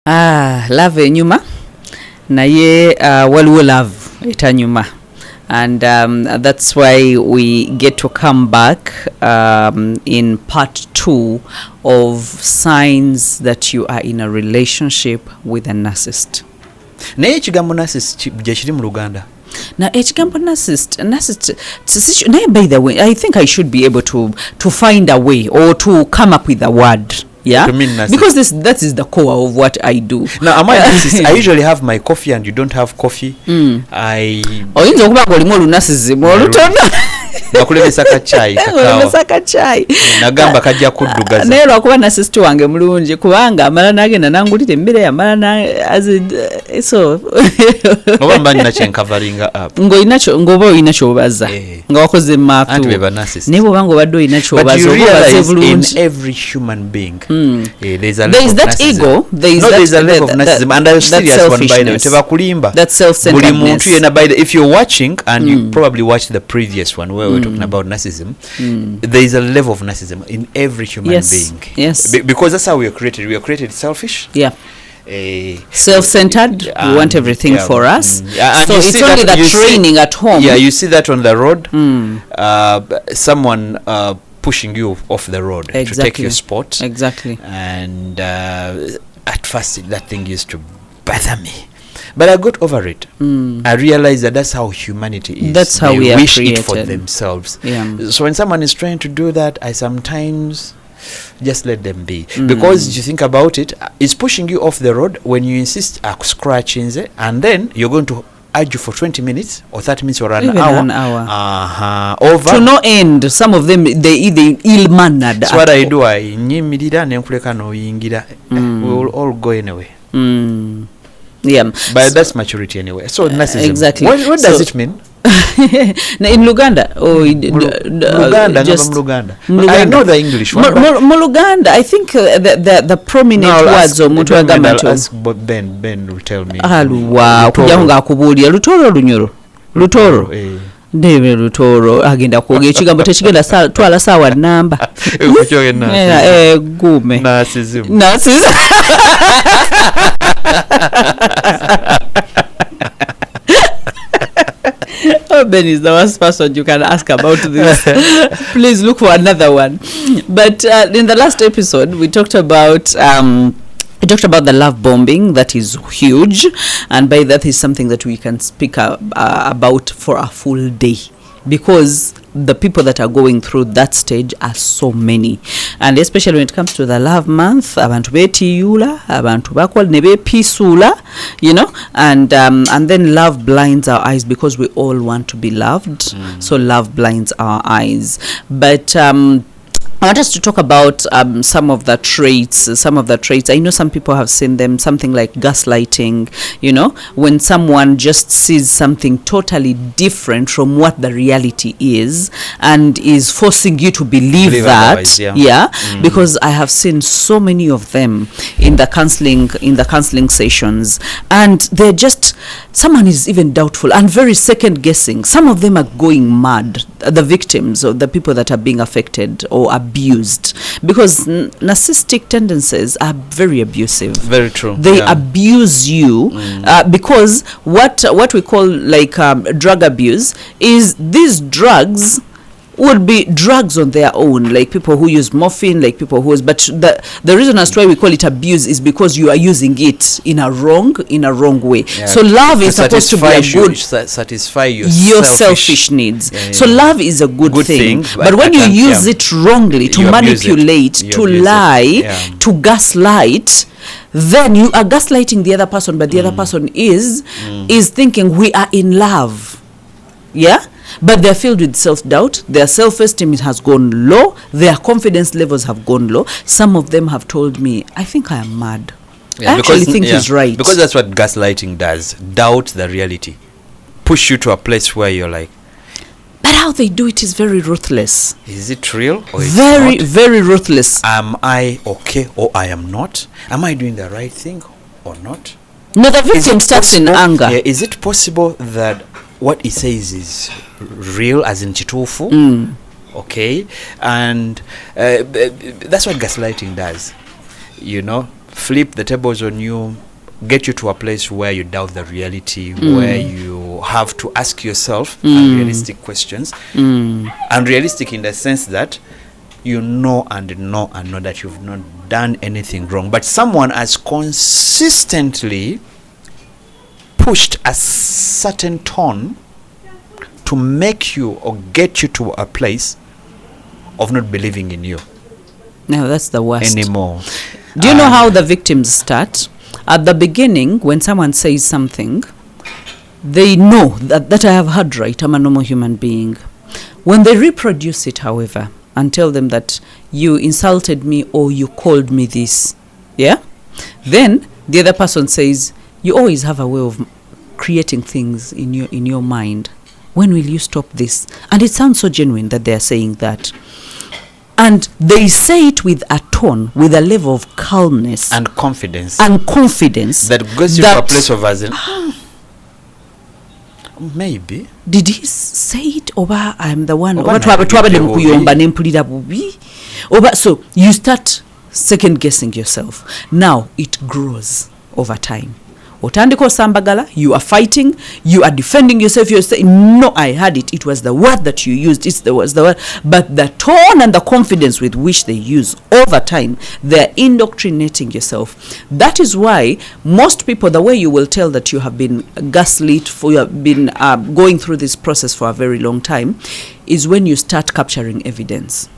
Love enyuma naye waliwo love etanyuma, and that's why we get to come back in part 2 of signs that you are in a relationship with a narcissist. Naye ekigambo narcissist gye kiri mu Luganda? Now, ekigambo narcissist, by the way, I think I should be able to find a way or to come up with a word. Yeah, because that is the core of what I do. Now, am I narcissist? I usually have my coffee and you don't have coffee. Oyinza okuba ng'olimu olunassism olutono. Bakulemesa chai chai. Nagamba kajja kuddugaza. Naye lwakuba narcissist wange mulungi kubanga amala nagenda nangulira emmere yamala so oba mba nina kyenkavaringa up ng'oba olina ky'obaza nga wakoze maapu naye bw'oba ng'obadde olina ky'obaza obaze bulungi. In every human being there's a level of that ego, there's a level of narcissism, and a serious one, by the way. Tebakulimba, that self-centeredness. If you're watching and you probably watched the previous one where we're talking about narcissism, there is a level of narcissism in every human being. Yes. Because that's how we are created. We are created selfish. Yeah. Self-centered. We want everything for us. And so it's only the training at home. Yeah, you see that on the road. Someone pushing you off the road to take your spot. Exactly. And at first that thing used to bother me. But I got over it. I realized that that's how humanity is. That's how we are wish created. It for themselves. Yeah. So when someone is trying to do that, I sometimes just let them be. Because you think about it, it's pushing you off the road when you insist scratching it, and then you're going to argue for 20 minutes or 30 minutes or an hour. Over. To no end. Some of them, they ill-mannered. That's what I do. I nyimirira nenkuleka noyingira. We will all go anyway. Yeah. But that's maturity anyway. So narcissism. Exactly. What does it mean? In Luganda Luganda. I know the English one. Luganda, I think the prominent words of Mutu Agamato. Ask Ben will tell me. Wow, kujanga kubulia lutoro lunyoro. Lutoro. Deve lutoro agenda kwogera ekigambo tekigenda twala sawa namba. Gume. Narcissism. Ben is the worst person you can ask about this. Please look for another one. But in the last episode, we talked about the love bombing. That is huge, and by that is something that we can speak about for a full day, because the people that are going through that stage are so many, and especially when it comes to the love month, abantu betiyula, abantu bakwal nebe pisula, you know, and then love blinds our eyes because we all want to be loved. So love blinds our eyes. But I want us to talk about some of the traits. I know some people have seen them, something like gaslighting, you know, when someone just sees something totally different from what the reality is and is forcing you to believe that. Because I have seen so many of them in the counseling sessions, and they're just, someone is even doubtful and very second guessing. Some of them are going mad, the victims or the people that are being affected or abused, because narcissistic tendencies are very abusive. Very true. They abuse you because what we call like drug abuse is these drugs would be drugs on their own, like people who use morphine, like people who use, but the reason as to why we call it abuse is because you are using it in a wrong way. So love is supposed to be a good, satisfy your selfish needs. So love is a good thing, but when you use it wrongly to manipulate, to lie, to gaslight, then you are gaslighting the other person, but the other person is thinking we are in love. But they're filled with self-doubt. Their self-esteem has gone low. Their confidence levels have gone low. Some of them have told me, I think I am mad. I actually think he's right. Because that's what gaslighting does. Doubt the reality. Push you to a place where you're like... But how they do it is very ruthless. Is it real or is very, it not? Very ruthless. Am I okay or I am not? Am I doing the right thing or not? No, the victim starts in anger. Is it possible that what he says is real, as in chitufu? Okay, and that's what gaslighting does. You know, flip the tables on you, get you to a place where you doubt the reality, where you have to ask yourself unrealistic questions. Unrealistic in the sense that you know that you've not done anything wrong, but someone has consistently pushed a certain tone to make you or get you to a place of not believing in you. No, that's the worst Anymore. Do you know how the victims start? At the beginning, when someone says something, they know that I have heard right, I'm a normal human being. When they reproduce it, however, and tell them that you insulted me or you called me this, yeah? Then the other person says, you always have a way of creating things in your mind. When will you stop this? And it sounds so genuine that they're saying that. And they say it with a tone, with a level of calmness and confidence that goes you to a place of as in, maybe did he say it oba I'm the one Oba twabadde na- mukuyomba nempulira bubi oba. So you start second guessing yourself. Now it grows over time. Otandika osambagala, you are fighting, you are defending yourself, you're saying, no, I had it, it was the word that you used, it was the word, but the tone and the confidence with which they use over time, they're indoctrinating yourself. That is why most people, the way you will tell that you have been gaslit, for you have been going through this process for a very long time, is when you start capturing evidence.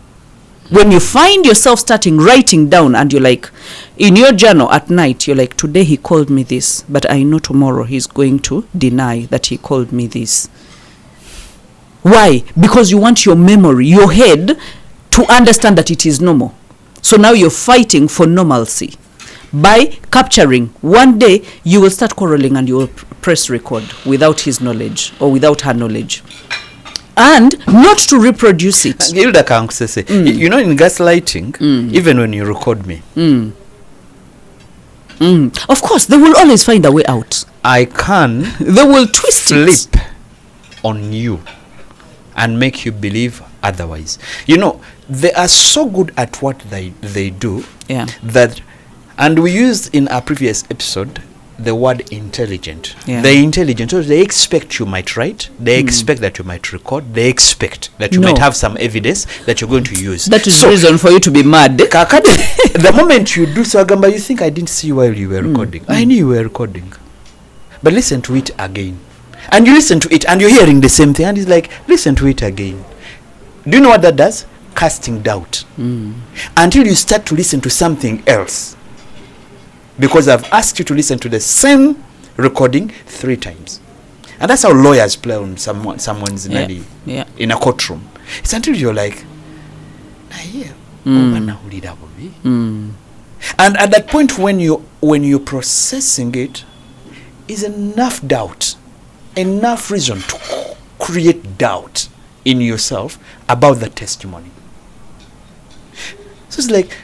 When you find yourself starting writing down and you're like, in your journal at night, you're like, today he called me this, but I know tomorrow he's going to deny that he called me this. Why? Because you want your memory, your head, to understand that it is normal. So now you're fighting for normalcy. By capturing, one day you will start quarreling and you will press record without his knowledge or without her knowledge. And not to reproduce it. Hilda Kankusese, you know, in gaslighting, even when you record me, of course, they will always find a way out. I can They will twist flip it. on you and make you believe otherwise. You know, they are so good at what they do, Yeah. that, and we used in our previous episode the word intelligent. Yeah. They're intelligent, so they expect you might write, they expect that you might record, they expect that you No. might have some evidence that you're going to use. That is so, reason for you to be mad. kakati, the moment you do so, Agamba, you think I didn't see you while you were recording. I knew you were recording. But listen to it again. And you listen to it and you're hearing the same thing, and it's like, listen to it again. Do you know what that does? Casting doubt. Until you start to listen to something else. Because I've asked you to listen to the same recording 3 times. And that's how lawyers play on someone's nadi in a courtroom. It's until you're like, and at that point when you're processing it, is enough doubt, enough reason to create doubt in yourself about the testimony. So it's like,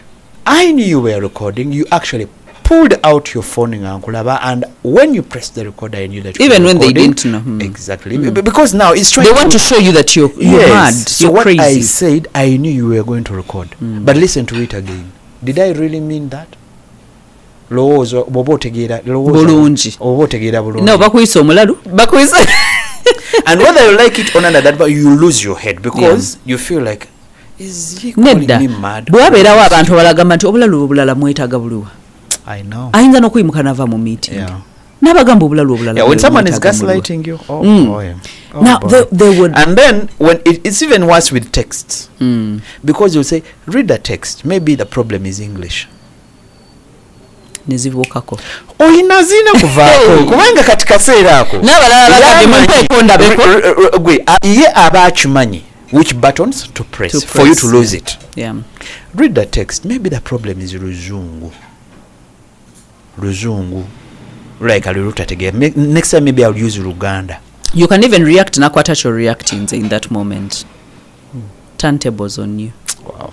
I knew you were recording, you actually pulled out your phone in Ankulaba, and when you pressed the recorder, I knew that you Even were when they recording. didn't know. Exactly. Because now it's trying They want to show you that you're mad, So you're what crazy. I said, I knew you were going to record. But listen to it again. Did I really mean that? Bulungi. No, bakuyisa omulalu. Bakuyisa. And whether you like it or not, that, but you lose your head because you feel like, is he calling Nedda. me mad? Bwabeerawo abantu balagamba nti obulalu obulala mwetaaga buluwa. I know. Ayinza n'okuyimuka nava mu meeting. Yeah. N'abagamba obulalu obulala. Yeah, when someone is mwetaaga buluwa. gaslighting you, boy. Oh, Now boy. they would. And then when it's even worse with texts, because you'll say, read the text. Maybe the problem is English. Nezivuukako. Oyina zina kuvaako kubanga kati kaseera ako N'abalala bagambye mumpeeko ndabeko. gwe ye aba akimanyi which buttons to press for you to lose it. Yeah. Read the text. Maybe the problem is Luzungu. Like Alirutategea. Next time maybe I'll use Luganda. You can even react nakwata you're reacting in that moment. Turntables on you. Wow.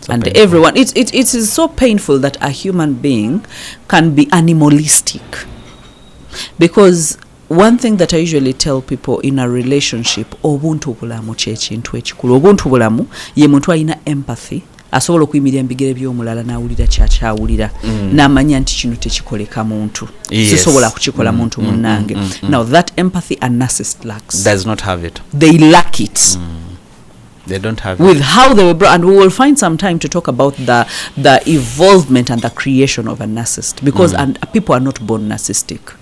So and painful. everyone, it is so painful that a human being can be animalistic. Because one thing that I usually tell people in a relationship, obuntu bulamu kye kintu ekikulu. Obuntu bulamu ye muntu alina empathy, asobola okuyimirira embigere by'omulala n'awulira kyakyawulira n'amanya nti kino tekikoleka muntu sisobola kukikola muntu munnange. Now that empathy a narcissist lacks. Does not have it. They lack it. They don't have with it. how they were brought, and we will find some time to talk about the evolvement and the creation of a narcissist, because and people are not born narcissistic.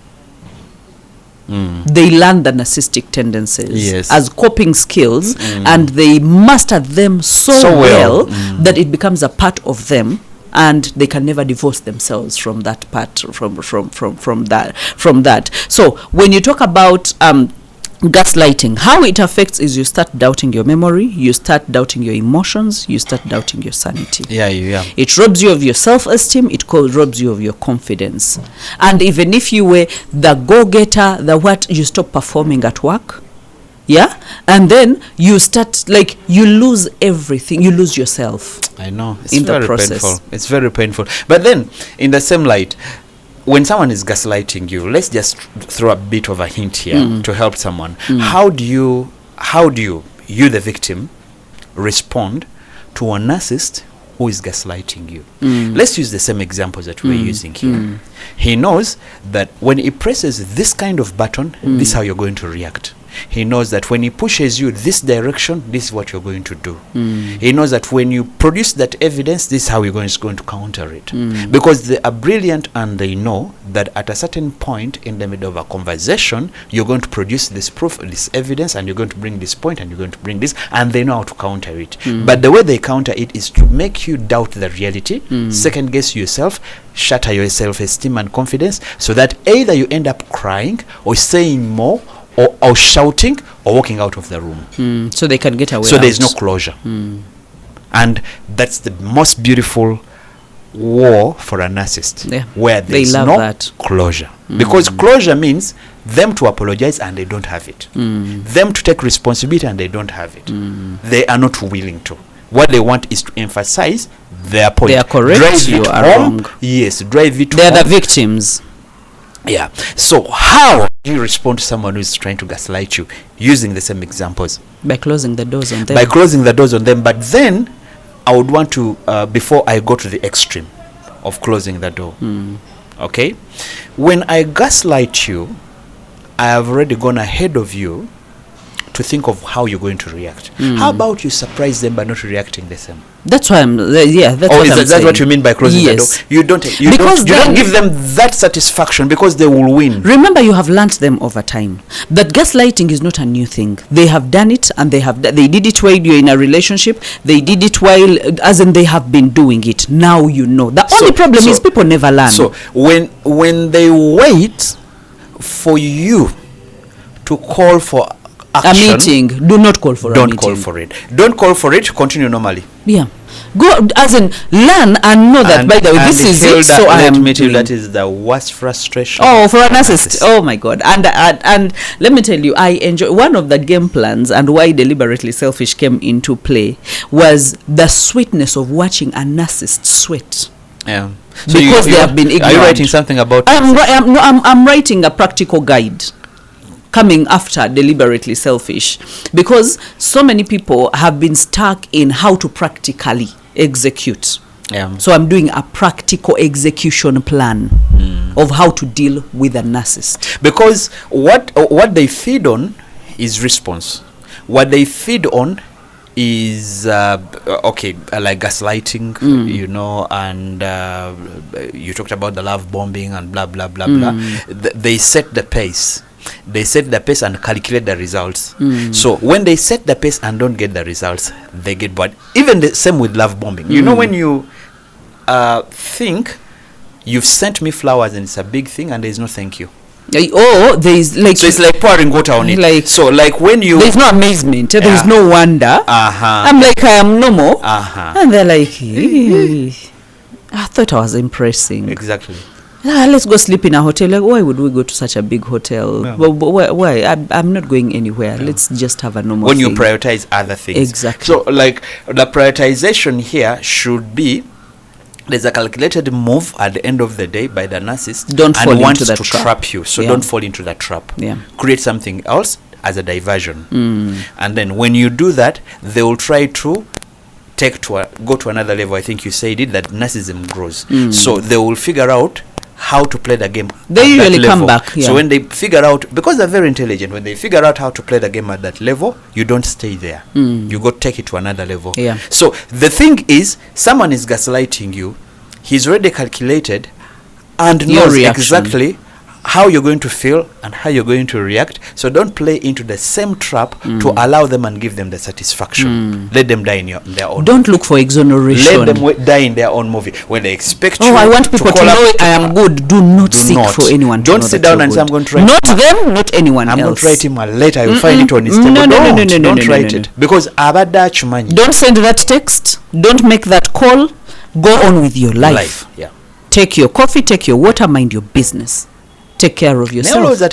They learn the narcissistic tendencies as coping skills, and they master them so well that it becomes a part of them, and they can never divorce themselves from that part, from that. So when you talk about gaslighting, how it affects is you start doubting your memory, you start doubting your emotions, you start doubting your sanity. It robs you of your self-esteem, it robs you of your confidence. And even if you were the go-getter, you stop performing at work. And then you start, like, you lose everything, you lose yourself. I know, it's in very the process. painful. It's very painful. But then in the same light, when someone is gaslighting you, let's just throw a bit of a hint here to help someone. How do you, the victim, respond to a narcissist who is gaslighting you? Let's use the same examples that we're using here. He knows that when he presses this kind of button, this is how you're going to react. He knows that when he pushes you this direction, this is what you're going to do. He knows that when you produce that evidence, this is how you're going to counter it. Because they are brilliant, and they know that at a certain point in the middle of a conversation, you're going to produce this proof, this evidence, and you're going to bring this point, and you're going to bring this, and they know how to counter it. But the way they counter it is to make you doubt the reality, second guess yourself, shatter your self-esteem and confidence, so that either you end up crying or saying more, or shouting, or walking out of the room. So they can get away. So there's no closure. And that's the most beautiful war for a narcissist, where there's no closure. Because closure means them to apologize and they don't have it. Them to take responsibility and they don't have it. They are not willing to. What they want is to emphasize their point. They are correct, drive you it are home. wrong. Yes, drive it They home. are the victims. So how do you respond to someone who is trying to gaslight you, using the same examples? By closing the doors on them. By closing the doors on them. But then I would want to, before I go to the extreme of closing the door, okay? When I gaslight you, I have already gone ahead of you to think of how you're going to react. How about you surprise them by not reacting the same? That's why I'm that's what I'm saying. That's what you mean by closing the door? You don't give them that satisfaction, because they will win. Remember, you have learnt them over time that gaslighting is not a new thing. They have done it, and they did it while you're in a relationship. They did it while, as in, they have been doing it. Now you know. The only problem is people never learn. So when they wait for you to call for action, a meeting, do not call for a meeting. Don't call for it. Don't call for it. Continue normally. Go, as in, learn and know that, by the way, this is it. So I am doing. That is the worst frustration. Oh, for a narcissist. Oh my God. And let me tell you, I enjoy one of the game plans, and why Deliberately Selfish came into play was the sweetness of watching a narcissist sweat. So because they have been ignorant. Are you writing something about? I'm writing a practical guide coming after Deliberately Selfish, because so many people have been stuck in how to practically execute. So I'm doing a practical execution plan of how to deal with a narcissist. Because what they feed on is response. What they feed on is like gaslighting, and you talked about the love bombing and blah blah blah blah. They set the pace. They set the pace and calculate the results. So when they set the pace and don't get the results, they get bored. Even the same with love bombing. You know, when you think you've sent me flowers and it's a big thing, and there's no thank you. There's like, so it's like pouring water on it. Like, so like when you, there's no amazement, there's no wonder. I'm like, I am normal, and they're like, I thought I was impressing. Exactly. Let's go sleep in a hotel. Like, why would we go to such a big hotel? But why? I'm not going anywhere. Let's just have a normal when thing. You prioritize other things. Exactly. So like the prioritization here should be, there's a calculated move at the end of the day by the narcissist. Don't fall into the trap you. So don't fall into that trap. Create something else as a diversion. And then when you do that, they will try to go to another level, I think you said it, that narcissism grows. So they will figure out how to play the game. They usually come back. So when they figure out, because they're very intelligent, when they figure out how to play the game at that level, you don't stay there. You go take it to another level. So the thing is, someone is gaslighting you. He's already calculated and knows exactly how you're going to feel and how you're going to react. So don't play into the same trap to allow them and give them the satisfaction. Let them die in their own. Don't look for exoneration. Let them die in their own movie. When they expect you, I want people to know I am good. Do not seek for anyone. Don't sit down and say, I'm going to write. Not them, not anyone else. I'm going to write him a letter. I will find it on his table. Don't write it. Because don't send that text. Don't make that call. Go on with your life. Take your coffee, take your water, mind your business. Take care of yourself. Look good.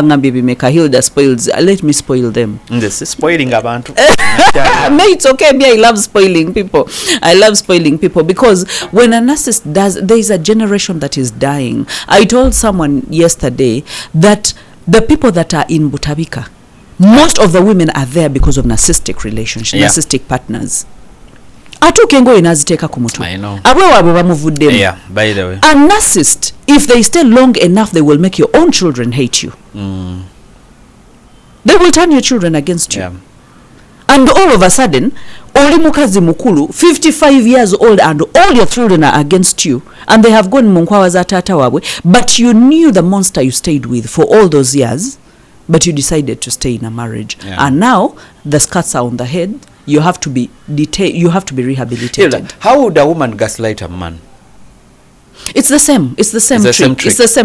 Bangambie Hilda spoils. Let me spoil them. This is spoiling abantu. It's okay. Me, I love spoiling people. Because when a narcissist does, there is a generation that is dying. I told someone yesterday that the people that are in Butabika, most of the women are there because of narcissistic relationships, narcissistic partners. I know. Yeah, by the way. A narcissist, if they stay long enough, they will make your own children hate you. They will turn your children against you. And all of a sudden, oli mukazi mukulu, 55 years old, and all your children are against you, and they have gone munkwawa za tata wabwe, but you knew the monster you stayed with for all those years, but you decided to stay in a marriage. And now the scars are on the head. You have to be you have to be rehabilitated. How would a woman gaslight a man? It's the same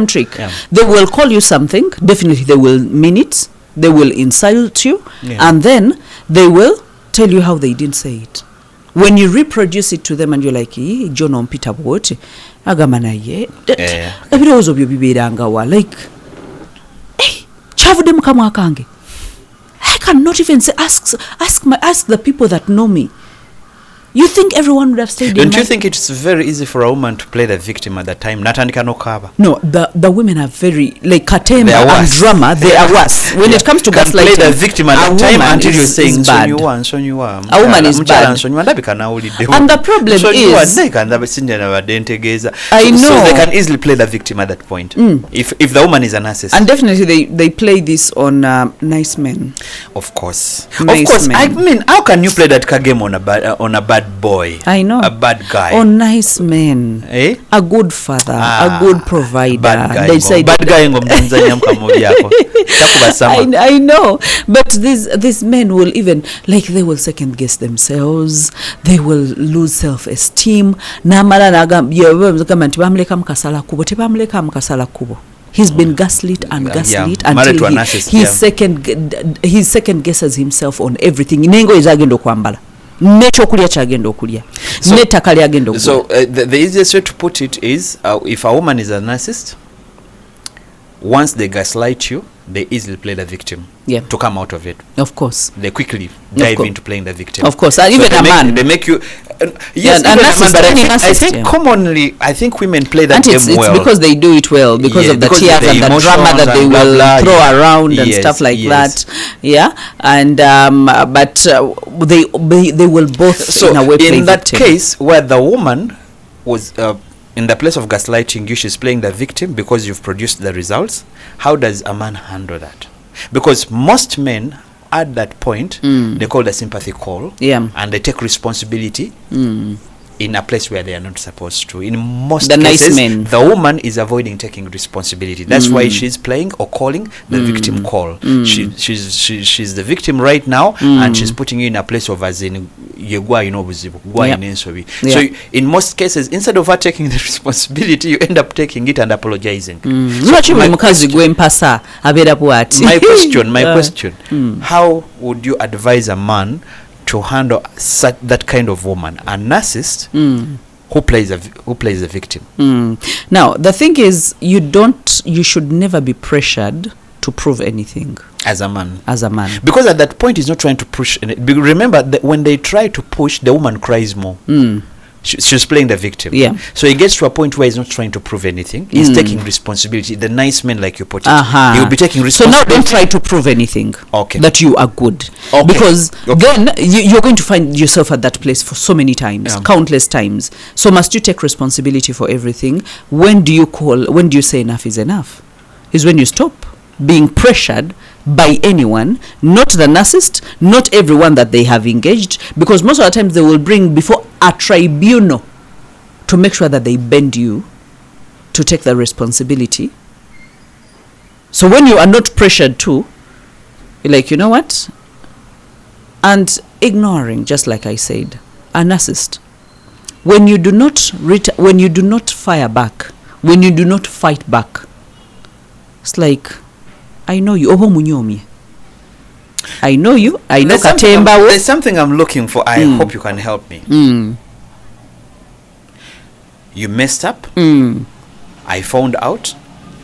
trick. They will call you something. Definitely they will mean it. They will insult you, and then they will tell you how they didn't say it. When you reproduce it to them and you're like, John on Peter what agamana ye ebirozo byo bibiranga wa like chavude mukamwa kange. I cannot even say ask the people that know me. You think everyone would have stayed in? Don't you think it's very easy for a woman to play the victim at that time? No, the women are very like Katema and drama. They are worse when it comes to gaslighting. Play the victim at that time until you're saying bad. A woman is bad. And the problem is, I know. So they can easily play the victim at that point. If the woman is a narcissist. And definitely they play this on nice men. Of course. Nice men. I mean, how can you play that game on a bad boy? I know. A bad guy. Oh, nice man. A good father. A good provider. Bad guy. They say bad guy. I know. But these men will even, like, they will second guess themselves. They will lose self-esteem. He's been gaslit until he second guesses himself on everything. Nengo is agendo kwambala. So the easiest way to put it is, if a woman is a narcissist, once they gaslight you, they easily play the victim to come out of it. Of course. They quickly dive into playing the victim. Of course. And even a man. They make you... yes, even a man, but I think commonly, I think women play that game well. It's because they do it well, because of the tears and the drama that they will throw around and stuff like that. Yeah. And, but they will both in a way play in that victim. case, where the woman was... in the place of gaslighting you, she's playing the victim because you've produced the results. How does a man handle that? Because most men at that point, they call the sympathy call, and they take responsibility in a place where they are not supposed to. In most cases, the woman is avoiding taking responsibility. That's why she's playing or calling the victim call. She's the victim right now, and she's putting you in a place of as in So in most cases, instead of her taking the responsibility, you end up taking it and apologizing. My question, how would you advise a man to handle that kind of woman, a narcissist who plays the victim? Now the thing is, you should never be pressured to prove anything as a man, because at that point he's not trying to push. Remember that when they try to push, the woman cries more. She's playing the victim. Yeah. So he gets to a point where he's not trying to prove anything. He's taking responsibility. The nice man, like you put it, he will be taking responsibility. So now don't try to prove anything. Okay. That you are good. Okay. Because then you're going to find yourself at that place for so many times, countless times. So must you take responsibility for everything? When do you say enough is enough? Is when you stop being pressured by anyone, not the narcissist, not everyone that they have engaged, because most of the times they will bring before a tribunal to make sure that they bend you to take the responsibility. So when you are not pressured to, you're like, you know what? And ignoring, just like I said, a narcissist. When you do not fire back, when you do not fight back, it's like, I know you. I know you. I know Katemba. There's something I'm looking for. I hope you can help me. You messed up. I found out.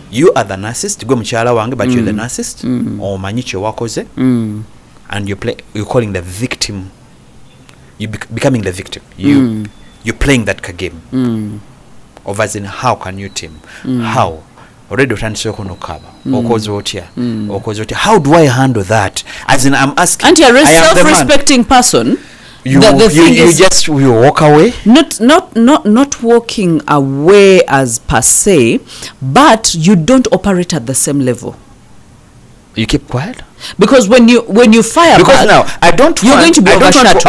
You are the narcissist. Go mchala wange, but you're the narcissist. Or manyiche wakoze. And you're calling the victim. You becoming the victim. You're playing that game. Of as in, how can you team? How? Already otandise okunokaba okoze otya okoze otya. How do I handle that? As in, I'm asking. And you're a self-respecting person. You walk away. Not walking away as per se, but you don't operate at the same level. You keep quiet. Because when you fire back, now I don't want to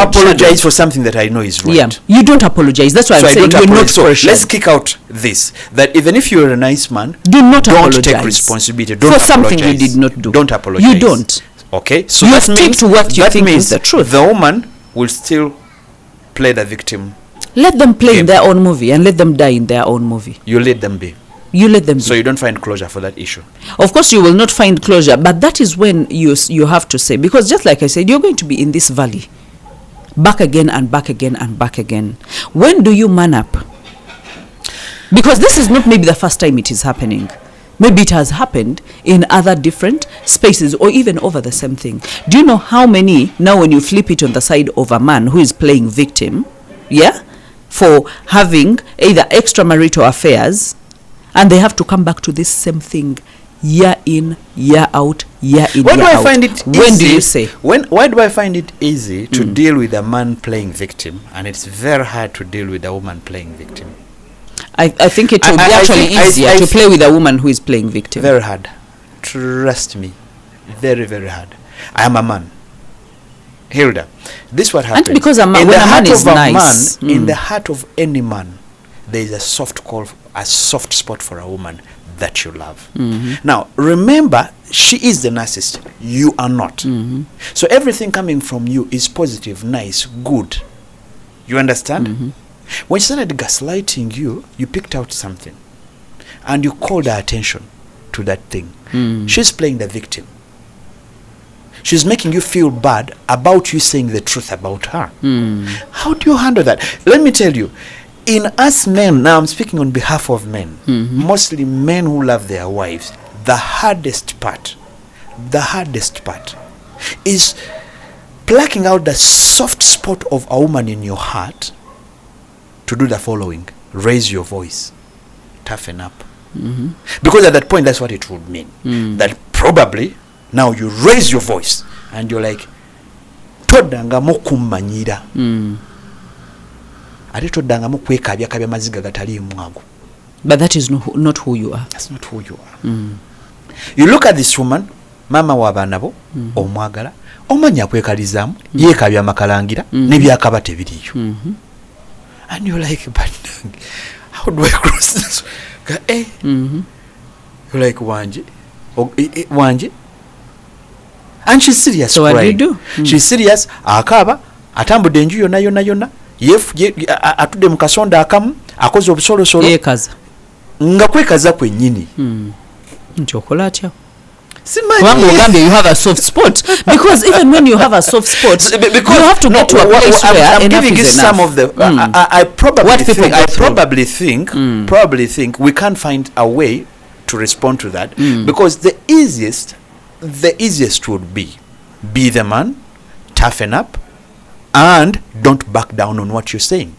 apologize for something that I know is right. Yeah, you don't apologize. That's why I'm saying you're not pressured. Let's kick out this. That even if you're a nice man, don't take responsibility. Don't for something you did not do. Don't apologize. You don't. Okay, so you stick to what you think is the truth. The woman will still play the victim. Let them play in their own movie and let them die in their own movie. You let them be. You let them be. So you don't find closure for that issue. Of course you will not find closure, but that is when you have to say, because just like I said, you're going to be in this valley, back again and back again and back again. When do you man up? Because this is not maybe the first time it is happening. Maybe it has happened in other different spaces or even over the same thing. Do you know how many, now when you flip it on the side of a man who is playing victim, for having either extramarital affairs, and they have to come back to this same thing year in, year out, year in, year out. Find it easy? When do you say? Why do I find it easy to deal with a man playing victim, and it's very hard to deal with a woman playing victim? I think it will be actually easier to play with a woman who is playing victim. Very hard. Trust me. Very, very hard. I am a man. Hilda, this is what happens. And because when a man is nice. In the heart of any man, there is a soft spot for a woman that you love. Now, remember, she is the narcissist. You are not. So everything coming from you is positive, nice, good. You understand? When she started gaslighting you, you picked out something. And you called her attention to that thing. She's playing the victim. She's making you feel bad about you saying the truth about her. How do you handle that? Let me tell you. In us men, now I'm speaking on behalf of men, mostly men who love their wives, the hardest part is plucking out the soft spot of a woman in your heart to do the following: raise your voice, toughen up. Because at that point, that's what it would mean. That probably now you raise your voice and you're like, todanga mokumanyira. But that is not who you are. That's not who you are. You look at this woman, mama wabanabo, omwagala, omanya kwekalizamu, yekabya makalangira, nebyakaba tebiriyo. And you're like, but how do I cross this? You're like, Wanji. And she's serious. So what do you do? She's serious. Akaba, atambudde enju yonna. Atude mukasonda akamu akoze obusolosolo yekaza nga kwekaza kwennyini nchokola atya you have a soft spot, because even when you have a soft spot, you have to get to a place where I'm giving you some of the I probably think we can't find a way to respond to that, because the easiest would be the man, toughen up, and don't back down on what you're saying.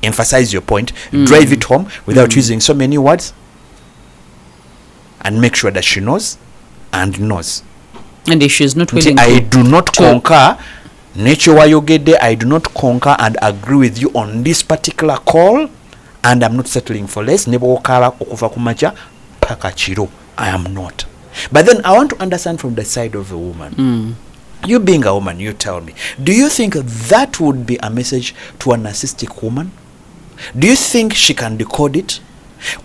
emphasize your point, drive it home without using so many words, and make sure that she knows and knows. And if she's not willing I do not concur nature wayogedde, I do not concur and agree with you on this particular call, and I'm not settling for less. Nebo okala okuva kumacha paka chiro. I am not. But then I want to understand from the side of a woman. You being a woman, you tell me, do you think that would be a message to a narcissistic woman? Do you think she can decode it?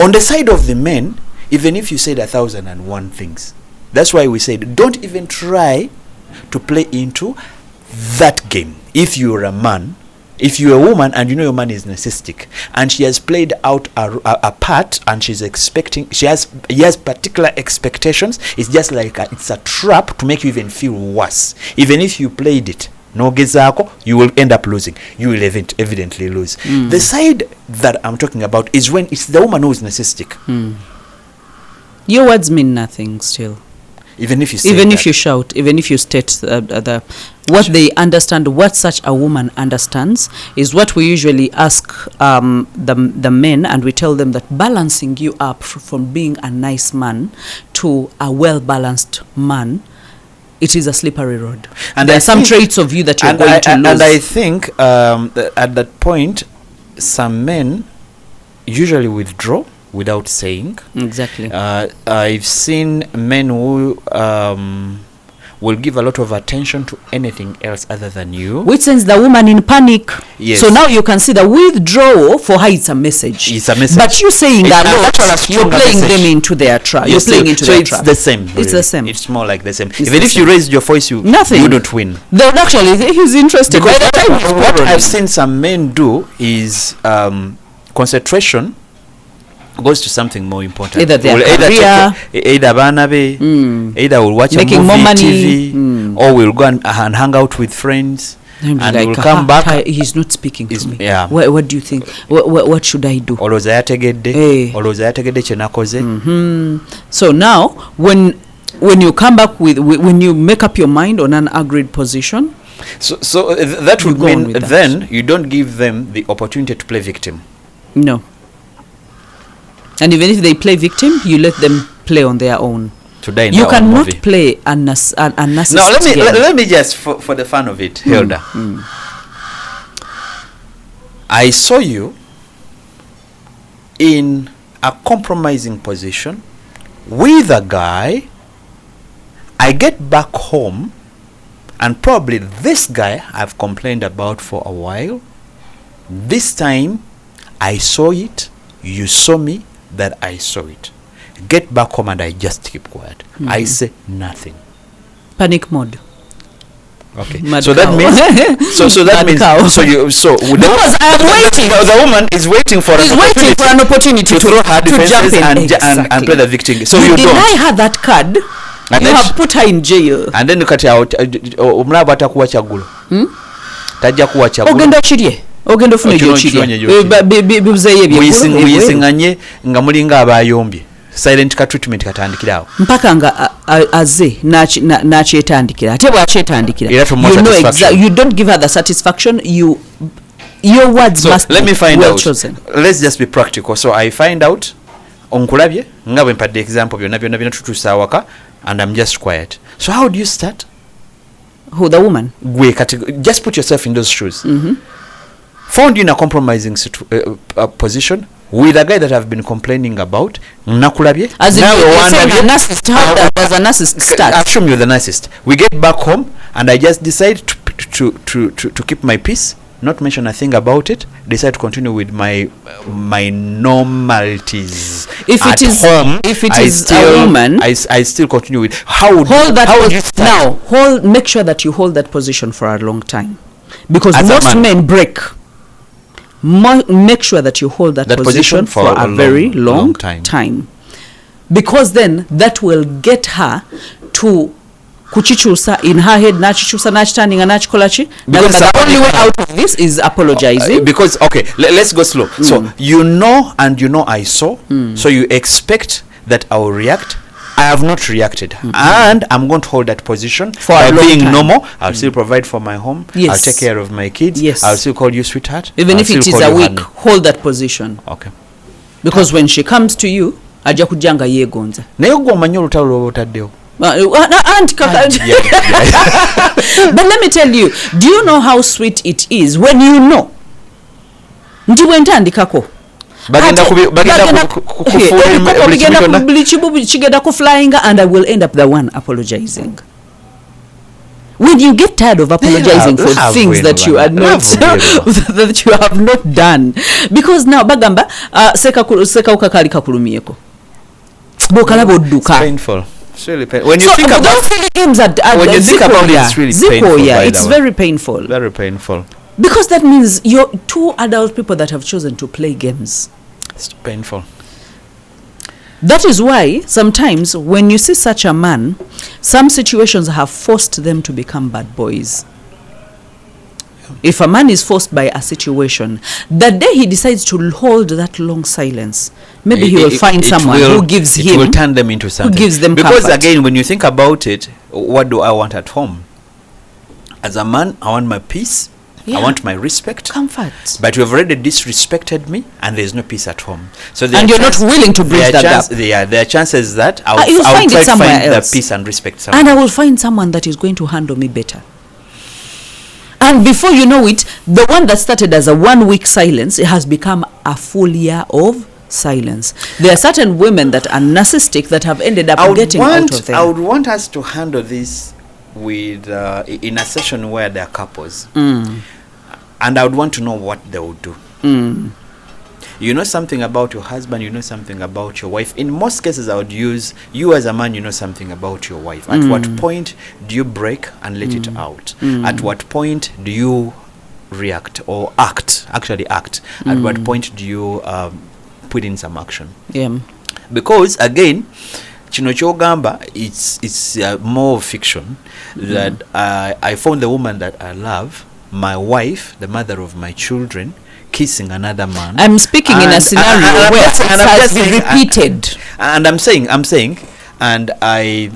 On the side of the men, even if you said 1,001 things, that's why we said don't even try to play into that game. If you're a man, if you're a woman and you know your man is narcissistic and she has played out a part and she's expecting, he has particular expectations, it's just like it's a trap to make you even feel worse. Even if you played it, no gezako, you will end up losing. You will evidently lose. The side that I'm talking about is when it's the woman who is narcissistic. Your words mean nothing still. Even if you say even that. if you shout, even if you state what they understand, what such a woman understands is what we usually ask the men, and we tell them that balancing you up from being a nice man to a well-balanced man, it is a slippery road. And there are some traits of you that you're going to lose. And I think at that point, some men usually withdraw without saying. Exactly. I've seen men who will give a lot of attention to anything else other than you, which sends the woman in panic. Yes. So now you can see the withdrawal for her, it's a message. It's a message. But you saying that you're playing them into their trap. You're playing into their trap. So it's the same. It's the same. It's more like the same. It's Even if you raised your voice, you don't win. They're actually, he's interested. Because what I've seen some men do is concentration goes to something more important. Either their career, either banabe, either will watch making a movie, more money, TV, or will go and hang out with friends, and like, will come back. He's not speaking to me. Yeah. What do you think? What should I do? Olowooza yategedde kye nakoze. So now, when you come back when you make up your mind on an agreed position, so that would mean then you don't give them the opportunity to play victim. No. And even if they play victim, you let them play on their own. Today, you cannot play a narcissist. Now let me just for the fun of it, Hilda. I saw you in a compromising position with a guy. I get back home, and probably this guy I've complained about for a while. This time, I saw it. You saw me. That I saw it. Get back home and I just keep quiet. I say nothing. Panic mode. Okay. Mad so cow. that means so that means cow. because I am waiting. The woman is waiting for an opportunity to throw her defenses jump in. and play the victim. So you don't deny her that card. And you have put her in jail. And then you cut out omulaba atakuwa chagulu. Tajja kuwa chagulu. Ogenda chirye. Ogenda ofuna ekyo muyisinganye nga mulinga abayombye. Silent ka treatment katandikirawo mpaka nga aze nakyetandikira ate bwakyetandikira you don't give her the satisfaction. Your words must let me find well out. Chosen. Let's just be practical. So I find out onkulabye nga bwe mpadde example byonna tutuusa awaka and I'm just quiet. So how do you start? Who, the woman? Just put yourself in those shoes. Found you in a compromising position with a guy that I've been complaining about. Nakulabye. As if you're a narcissist, how does a narcissist start? Assume you're the narcissist. We get back home and I just decide to keep my peace, not mention a thing about it, decide to continue with my normalities. If it is a woman, I still continue with make sure that you hold that position for a long time, because as most men break. Make sure that you hold that position for a very long time, because then that will get her to kuchichusa in her head, nachichusa nachitandinga nachikolachi, because the only way out of this is apologizing. Because let's go slow. So you know I saw, so you expect that I will react I have not reacted, and I'm going to hold that position For by a long being time. normal. I'll still provide for my home. Yes. I'll take care of my kids. Yes. I'll still call you sweetheart. Even I'll if it still is call a you week, honey. hold that position. Okay. Because when she comes to you, ajja kujanga yegonza. Naye gwe omanyi olutalo lw'oba otaddewo. Aunt Kaka. But let me tell you, do you know how sweet it is when you know? Ndi bwentandikako. Bagenda Bagenda buli kibubu kigenda kuflyinga, and I will end up the one apologizing. When you get tired of apologizing for things that you are not that you have not done, because now bagamba seka ukakali kakulumiyeko bokalaba odduka. It's painful. It's really painful. When you So think about those silly games at when you think about it, it's really painful. It's very painful. Very painful. Because that means you're two adult people that have chosen to play games. It's painful. That is why sometimes when you see such a man, some situations have forced them to become bad boys. If a man is forced by a situation, the day he decides to hold that long silence, maybe he will find someone who gives him. It will turn them into something. Who gives them because comfort. Again, when you think about it, what do I want at home? As a man, I want my peace. Yeah. I want my respect. Comfort. But you have already disrespected me, and there's no peace at home. So And you're not willing to bridge that gap. There are chances that you'll I'll find try it to somewhere find else. the peace and respect somewhere. And I will find someone that is going to handle me better. And before you know it, the one that started as a 1 week silence, it has become a full year of silence. There are certain women that are narcissistic that have ended up getting out of there. I would want us to handle this with in a session where there are couples. And I would want to know what they would do. You know something about your husband, you know something about your wife. In most cases, I would use you as a man, you know something about your wife. At what point do you break and let it out? At what point do you react or actually act? At what point do you put in some action? Yeah. Because again, kino kyogamba, it's more fiction. That I found the woman that I love, my wife, the mother of my children, kissing another man. I'm speaking in a scenario where it has been repeated. And I'm saying, and I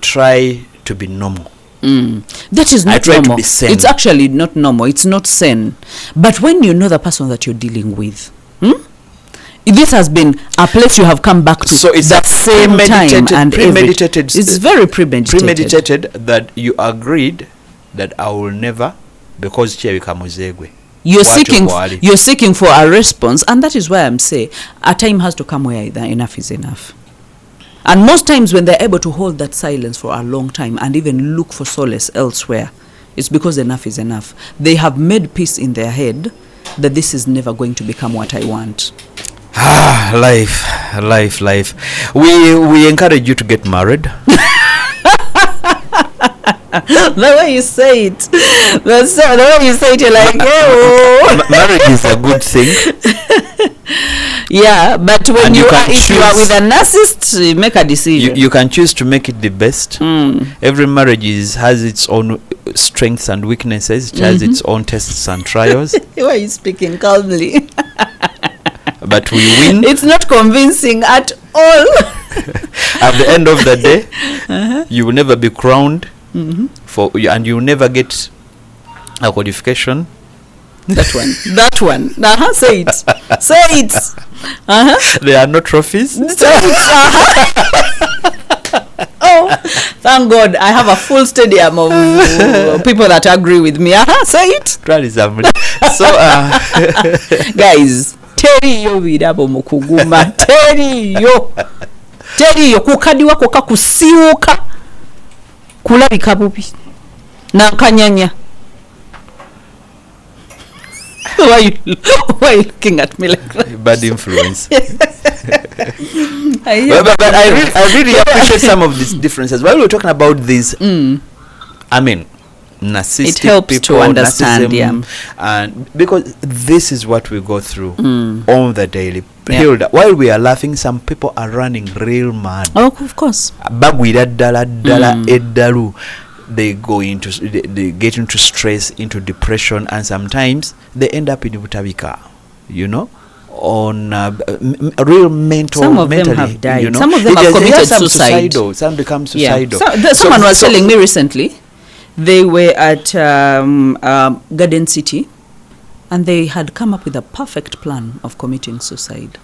try to be normal. That is I not try to normal. be sane. It's actually not normal. It's not sane. But when you know the person that you're dealing with, this has been a place you have come back to. So it's that same time and premeditated. It's very premeditated. Premeditated that you agreed that I will never, because chebika muzegwe. You're seeking for a response, and that is why I'm saying a time has to come where enough is enough. And most times when they're able to hold that silence for a long time and even look for solace elsewhere, it's because enough is enough. They have made peace in their head that this is never going to become what I want. Life. We encourage you to get married. The way you say it, the way you say it, you're like, oh. Marriage is a good thing. Yeah, but when And if you are with a narcissist, make a decision. You can choose to make it the best. Every marriage has its own strengths and weaknesses. It has its own tests and trials. Why are you speaking calmly? But we win. It's not convincing at all. At the end of the day, you will never be crowned and you will never get a qualification. That one. Say it. Say it. There are no trophies. Oh, thank God, I have a full stadium of people that agree with me. Say it. So, guys, teriyo birabo mukuguma. Teriyo kukadiwa koka kusiuka kulabika bubi nankanyanya. Why are you looking at me like that? Bad influence. But I really appreciate some of these differences. While we were talking about this, I mean, narcissistic it helps people, to understand, narcissism, and because this is what we go through on the daily. Yeah. Hilda, while we are laughing, some people are running real mad. Oh, of course. Bagwira dala eddalu. They get into stress, into depression, and sometimes they end up in butabika, on real mental. Some of mentally, them have died. you know? Some of them have committed some suicide. Some become suicidal. Someone was telling me recently, they were at Garden City, and they had come up with a perfect plan of committing suicide.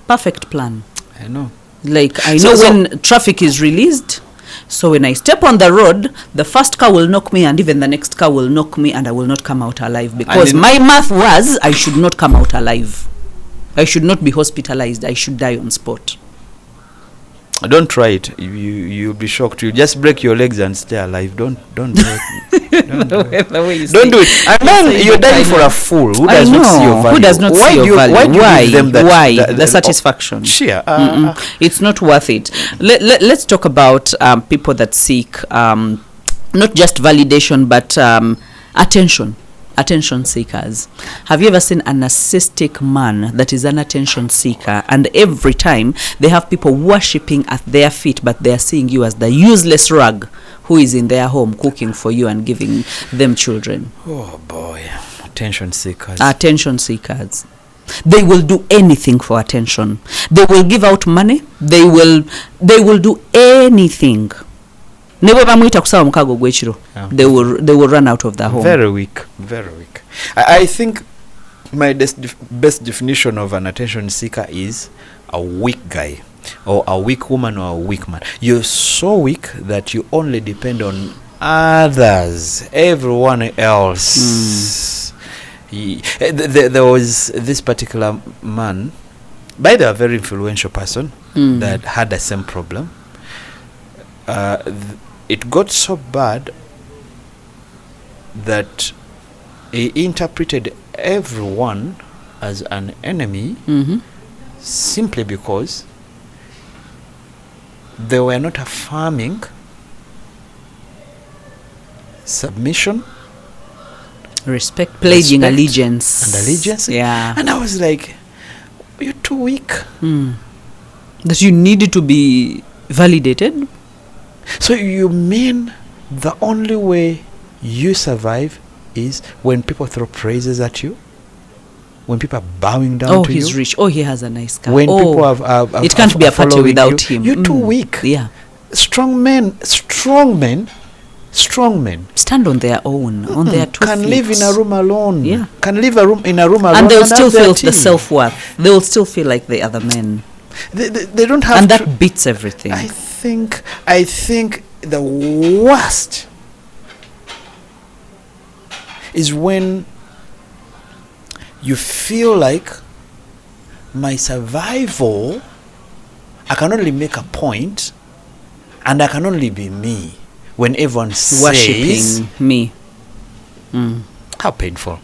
Perfect plan. I know. Like, I know when traffic is released, so when I step on the road, the first car will knock me, and even the next car will knock me, and I will not come out alive, because my math was I should not come out alive. I should not be hospitalized. I should die on spot. Don't try it. You'll be shocked. You just break your legs and stay alive. Don't do it. Don't do it. And then you're dying for a fool who does not see your value. Who does not see your value? Why do you give them that, the satisfaction? Sure. It's not worth it. Let's talk about people that seek not just validation, but attention seekers. Have you ever seen a narcissistic man that is an attention seeker, and every time they have people worshipping at their feet, but they are seeing you as the useless rag who is in their home cooking for you and giving them children? Oh boy, attention seekers. They will do anything for attention. They will give out money. They will do anything. They will run out of the home. Very weak. I think my best definition of an attention seeker is a weak guy, or a weak woman, or a weak man. You're so weak that you only depend on others, everyone else. There was this particular man, by the way, a very influential person, that had the same problem. It got so bad that he interpreted everyone as an enemy, simply because they were not affirming submission, respect, pledging allegiance. Yeah. And I was like, you're too weak. That you needed to be validated. So you mean the only way you survive is when people throw praises at you? When people are bowing down to you? Oh, he's rich. Oh, he has a nice car. When people have it can't be a party without him. You're too weak. Yeah. Strong men stand on their own, on their 2 feet. Can live in a room alone. Yeah. Can live in a room alone. And they'll still feel the self-worth. They'll still feel like the other men. They don't have and that beats everything. I think the worst is when you feel like my survival, I can only make a point, and I can only be me, when everyone says worshipping me. How painful.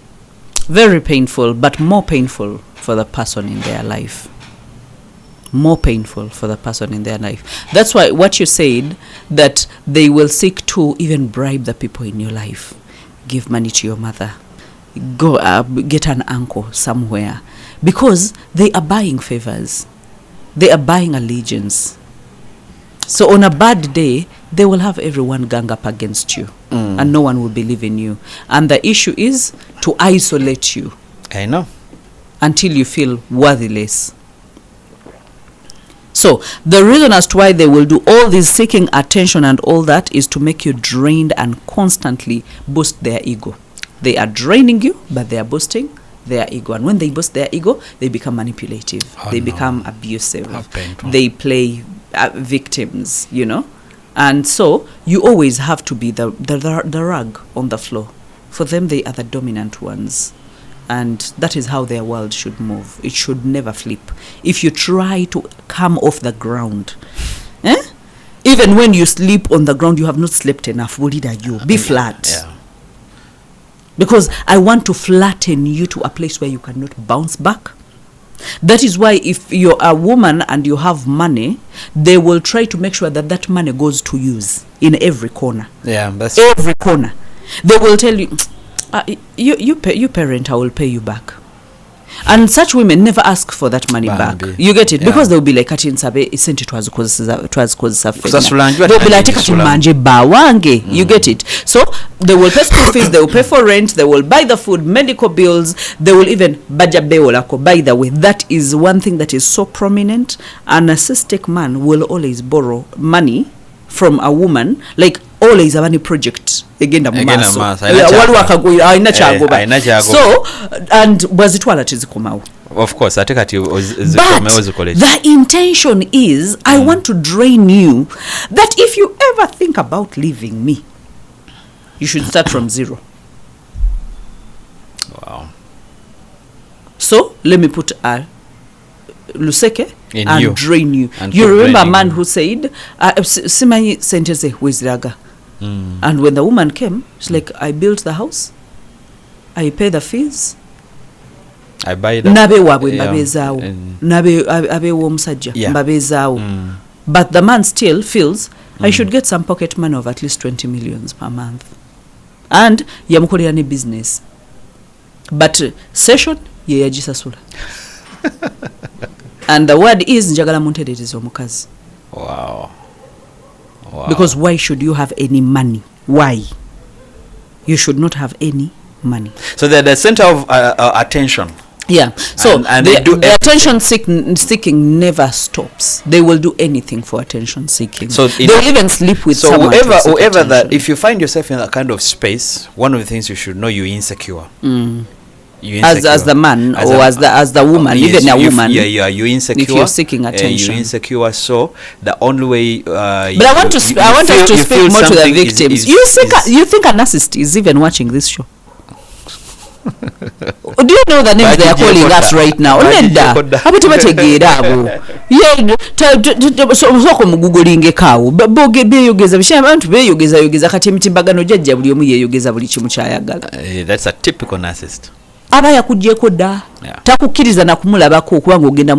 Very painful, but more painful for the person in their life. More painful for the person in their life. That's why what you said, that they will seek to even bribe the people in your life. Give money to your mother. Go get an uncle somewhere. Because they are buying favors. They are buying allegiance. So on a bad day, they will have everyone gang up against you. And no one will believe in you. And the issue is to isolate you. I know. Until you feel worthless. So the reason as to why they will do all this seeking attention and all that is to make you drained and constantly boost their ego. They are draining you, but they are boosting their ego. And when they boost their ego, they become manipulative. They become abusive. They play victims, you know. And so you always have to be the rug on the floor. For them, they are the dominant ones. And that is how their world should move. It should never flip. If you try to come off the ground, even when you sleep on the ground, you have not slept enough. Be flat. Yeah. Because I want to flatten you to a place where you cannot bounce back. That is why if you're a woman and you have money, they will try to make sure that that money goes to use in every corner. Yeah, that's every corner. They will tell you, you parent, I will pay you back. And such women never ask for that money back. You get it? Yeah. Because they'll be like, kati nsabe isente twazikozesa Kusasula njwa they'll be like, tani kati jisula. manje bawange. You get it? So they will pay school fees, they will pay for rent, they will buy the food, medical bills, they will even baja beolako. By the way, that is one thing that is so prominent. A narcissistic man will always borrow money from a woman, like always abani project egenda mu maaso waliwo akagoye ayina kyagoba. So and bwazitwala tezikomawo. Of course, ate kati zikomewo zikole. The intention is I want to drain you, that if you ever think about leaving me, you should start from zero. Wow. So let me put a luseke in and you. Drain you. And you remember a man you. who said, Simanyi senteze weziraga. And when the woman came, she's like, I built the house, I pay the fees, I buy the nabe wabwe mbabezaawo, nabe abewo omusajja mbabezaawo. But the man still feels I should get some pocket money of at least 20 million per month. And yamukolera ne business. But session ye yagisasula. And the word is njagala munterereza omukazi. Wow. Wow. Because why should you have any money? Why? You should not have any money. So they're the center of attention. Yeah. So and the attention seeking never stops. They will do anything for attention seeking. So they'll even sleep with someone. So whoever that, if you find yourself in that kind of space, one of the things you should know, you're insecure. As the man or as the woman, yes, even a woman. Yeah, you're insecure. If you're seeking attention, you're insecure. So the only way. But I want us to speak more to the victims. You think a narcissist is even watching this show? Do you know the names they are calling us right now? Nedda abatu bategeera abo ye soko mugugulinge kawo boge beyogeza bisha abantu beyogeza kati emitimbagano jajja buli omu yeyogeza buli kimu kyayagala. That's a typical narcissist. Aba yakujjeko dda takukkiriza na kumulabako kubanga ogenda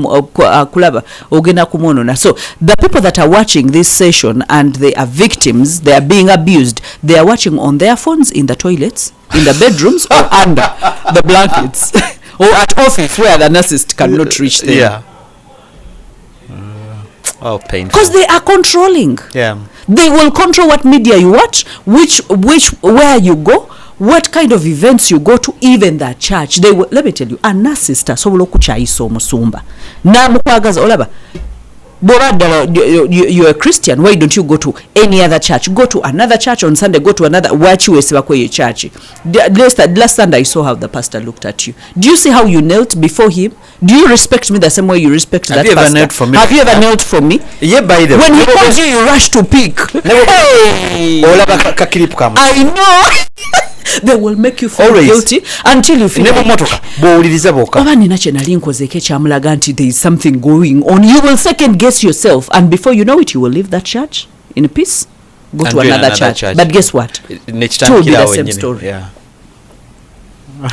kulaba ogenda kumwonona. So the people that are watching this session and they are victims, they are being abused, they are watching on their phones, in the toilets, in the bedrooms, or under the blankets, or at office where the narcissist cannot reach them. Yeah. Oh, painful. Because they are controlling. Yeah. They will control what media you watch, where you go, what kind of events you go to, even the church. They will, let me tell you, a narcissist asobola okukyayisa omusumba namukwagaza olaba you're a Christian, why don't you go to any other church? Go to another church on Sunday, go to another wachiwesibakwe church. Last Sunday I saw how the pastor looked at you. Do you see how you knelt before him? Do you respect me the same way you respect that pastor? Have you ever knelt for me? Yeah, by the way. When he calls you rush to pick. Hey! I know. They will make you feel guilty until you feel oba nina kye nali nkozeeko ekyamulaga nti there is something going on. You will second guess yourself, and before you know it you will leave that church in peace, go to another church. But guess what? It will be the same story. Yeah.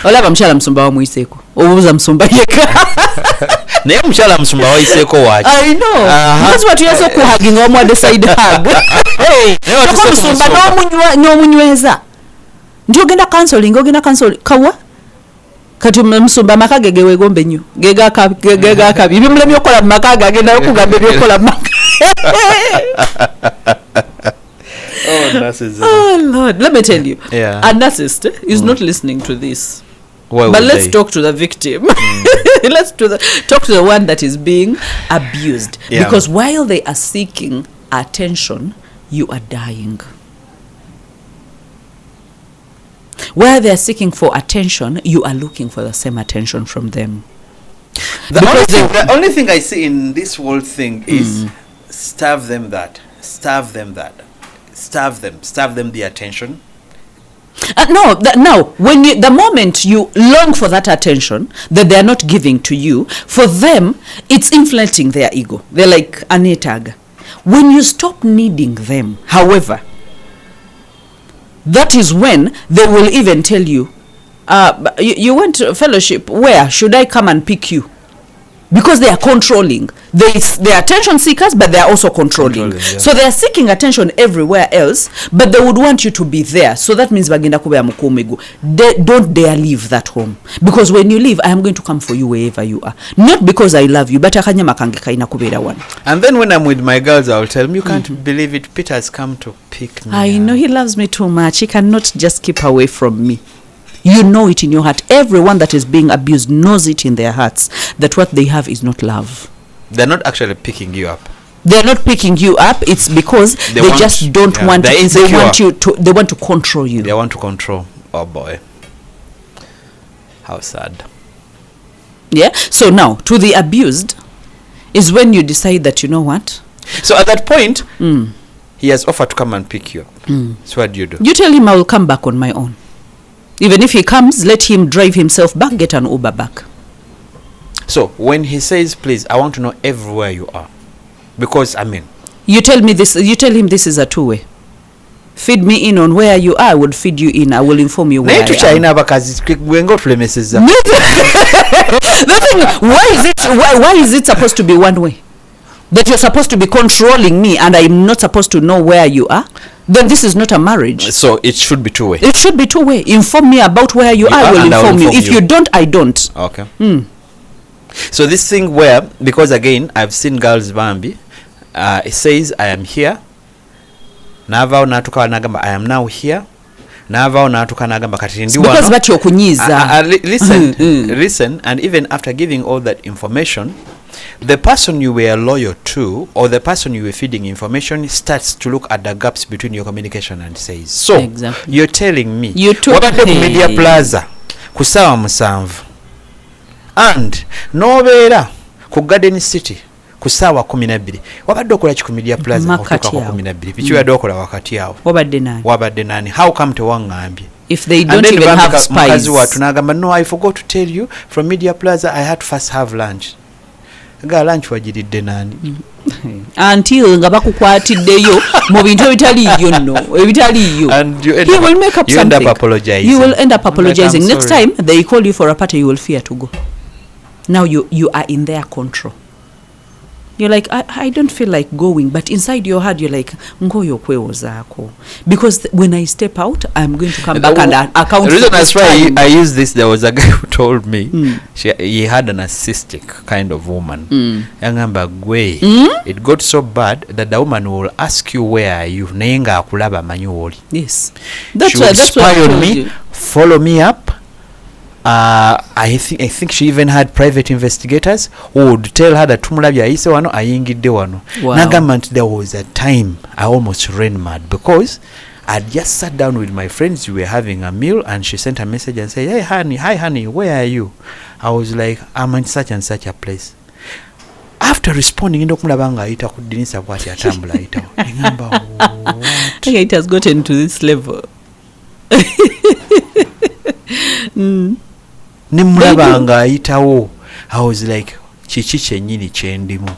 Olaba mshala msumba wamuiseeko obuuza msumba yeka naye omukyala musumba wayiseeko waaki. I know. That's what you're so kuhaginga omwadde side hug. Hey, musumba n'omunyweza nti ogenda counseling kawa kati musumba amaka ge gewegombe nnyo gegakabi bimulemye okukola mu maka ge agenda okugamba ebyokukola mu maka. Oh Lord, let me tell you, a narcissist is not listening to this. But let's talk to the victim. Let's talk to the one that is being abused. Because while they are seeking attention, you are dying. While they are seeking for attention, you are looking for the same attention from them. The only thing I see in this whole thing is starve them the attention. No, when the moment you long for that attention that they are not giving to you, for them it's inflating their ego. They're like anetag. When you stop needing them, however, that is when they will even tell you, you went to fellowship, where should I come and pick you? because they are controlling. They are attention seekers, but they are also controlling. So they are seeking attention everywhere else, but they would want you to be there. So that means bagenda kubera mukumigu. Don't dare leave that home, because when you leave, I am going to come for you wherever you are. Not because I love you, but akanyama kange kaina kubera one. And then when I'm with my girls, I will tell them, you can't believe it, Peter has come to pick me. I know he loves me too much. He cannot just keep away from me. You know it in your heart. Everyone that is being abused knows it in their hearts that what they have is not love. They're not actually picking you up. They're not picking you up. It's because they just don't want. They want you to. They want to control you. They want to control. Oh boy, how sad. Yeah. So now, to the abused, is when you decide that, you know what. So at that point, he has offered to come and pick you up. So what do? You tell him, I will come back on my own. Even if he comes, let him drive himself back, get an Uber back. So when he says, please, I want to know everywhere you are. Because, I mean, you tell me this, you tell him this is a two-way. Feed me in on where you are, I will feed you in, I will inform you where I am. Why is it supposed to be one way? That you're supposed to be controlling me and I'm not supposed to know where you are? Then this is not a marriage. So it should be two-way. It should be two-way. Inform me about where you are, I will inform you. If you don't, I don't. Okay. So this thing where, because again, I've seen girls Bambi, it says, I am here. Nava natuka nagamba, I am now here. Nava natuka nagamba kati ndi wano. Because what you're kunyiza. Listen, and even after giving all that information, the person you were loyal to or the person you were feeding information starts to look at the gaps between your communication and says, so exactly. You're telling me you took wabadde ku Media Plaza ku ssaawa 7 and nobeera ku Garden City ku ssaawa 12 wabadde okola ki ku Media Plaza okutuuka ku 12 biki wabadde okola wakati awo wabadde nani? How come tewangambye? If they don't even have spies. No, I forgot to tell you, from Media Plaza I had to first have lunch. Lunch wajiridde nani? Until nga bakukwatiddeyo mu bintu ebitaliyo nno ebitaliyo. And you will make up something. End up apologizing. You will end up apologizing. Like, next time they call you for a party, you will fear to go. Now you are in their control. You're like, I don't feel like going, but inside your heart you're like, ngoyo kwewo zako. Because when I step out, I'm going to come back and account. The reason that's why I use this, there was a guy who told me he had a narcissistic kind of woman. It got so bad that the woman will ask you, where are you? Yes. She would spy on me, follow me up. I think she even had private investigators who would tell her that tumulabya ayise wano ayingidde wano. Nagamba, there was a time I almost ran mad because I just sat down with my friends, we were having a meal, and she sent a message and said, hi honey, where are you? I was like, I'm in such and such a place. After responding, ndokumulabanga ayita ku dinisa bwati atambula ayitawo. Ngamba, what? It has gotten to this level. Nimulabanga ayitawo. I was like, chichi chenyini chendimu.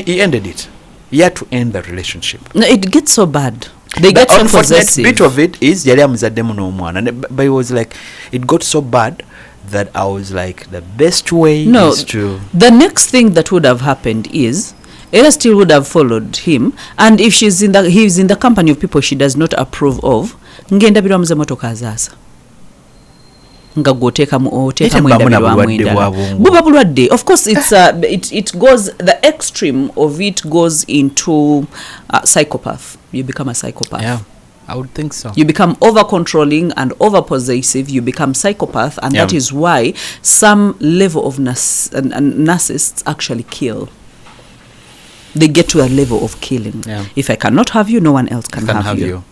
He ended it. He had to end the relationship. No, it gets so bad. They get so possessive. Bit of it is yali amuzaddemu n'omwana, but it was like, it got so bad that I was like, the best way is to. The next thing that would have happened is Ella still would have followed him, and if he's in the company of people she does not approve of, ngenda biramuze motoka azasa. Nga goteka mu buba bulwadde. Of course, it's it goes, the extreme of it goes into psychopath. You become a psychopath. Yeah, I would think so. You become over controlling and over possessive. You become psychopath, and that is why some level of narcissists actually kill. They get to a level of killing. If I cannot have you, no one else can have you.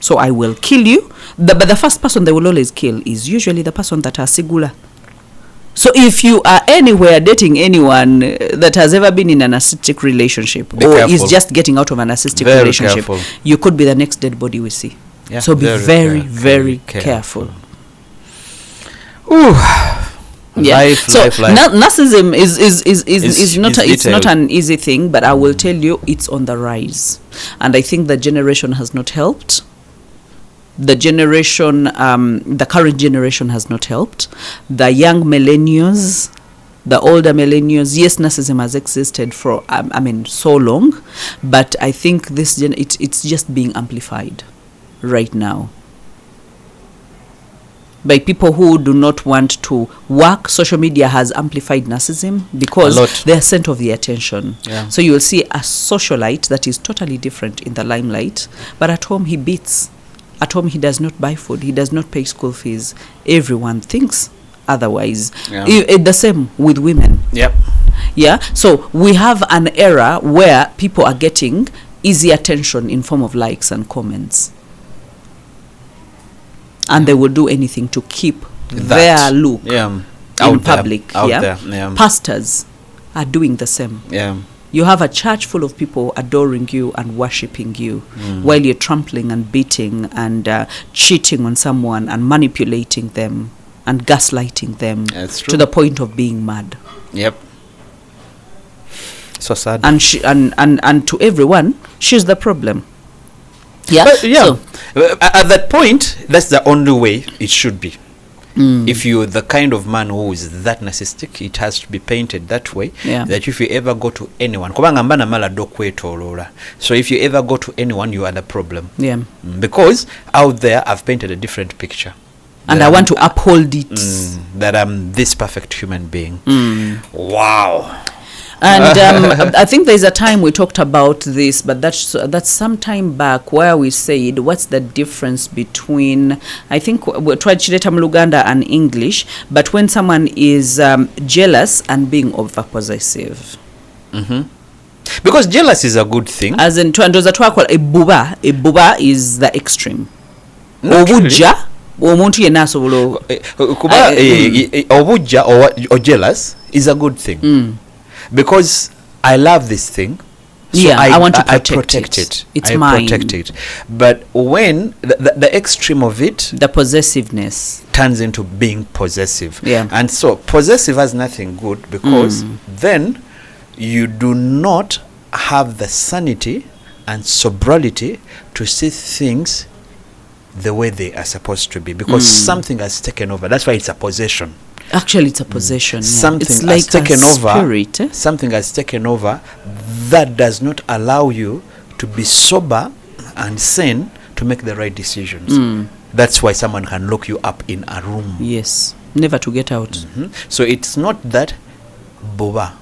So I will kill you. But the first person they will always kill is usually the person that has sigula. So if you are anywhere dating anyone that has ever been in a narcissistic relationship is just getting out of a narcissistic relationship, you could be the next dead body we see. So be very careful. Ooh. Narcissism is not an easy thing, but I will tell you it's on the rise, and I think the generation has not helped. The current generation has not helped. The young millennials the older millennials. Yes, narcissism has existed for so long, but I think it's just being amplified right now by people who do not want to work. Social media has amplified narcissism because they are center of the attention. Yeah. So you will see a socialite that is totally different in the limelight, but at home he beats. At home he does not buy food, he does not pay school fees. Everyone thinks otherwise. Yeah. The same with women. Yep. Yeah. So we have an era where people are getting easy attention in form of likes and comments. And they will do anything to keep their look in public. There. Pastors are doing the same. Yeah. You have a church full of people adoring you and worshipping you while you're trampling and beating and cheating on someone and manipulating them and gaslighting them to the point of being mad. Yep. So sad. And and to everyone, she's the problem. Yeah. But so, at that point, that's the only way it should be. If you're the kind of man who is that narcissistic, it has to be painted that way. Yeah. That if you ever go to anyone, so if you ever go to anyone, you are the problem. Yeah. Because out there, I've painted a different picture. And I want to uphold it. That I'm this perfect human being. Wow. And I think there's a time we talked about this, but that's some time back, where we said, what's the difference between, I think we tried Chileta Mluganda and English, but when someone is jealous and being over-possessive. Because jealous is a good thing. As in, there's a term called a buba is the extreme. Obuja, omuntu yenna asobola obuja or jealous is a good thing. Because I love this thing, so I want to protect it. It's I mine. protect it. But when the extreme of it, the possessiveness turns into being possessive. Yeah. And so possessive has nothing good, because then you do not have the sanity and sobriety to see things the way they are supposed to be, because something has taken over. That's why it's a possession. Actually, it's a possession. Something it's has like taken over. Spirit, Something has taken over that does not allow you to be sober and sane to make the right decisions. That's why someone can lock you up in a room. Yes, never to get out. So it's not that boba.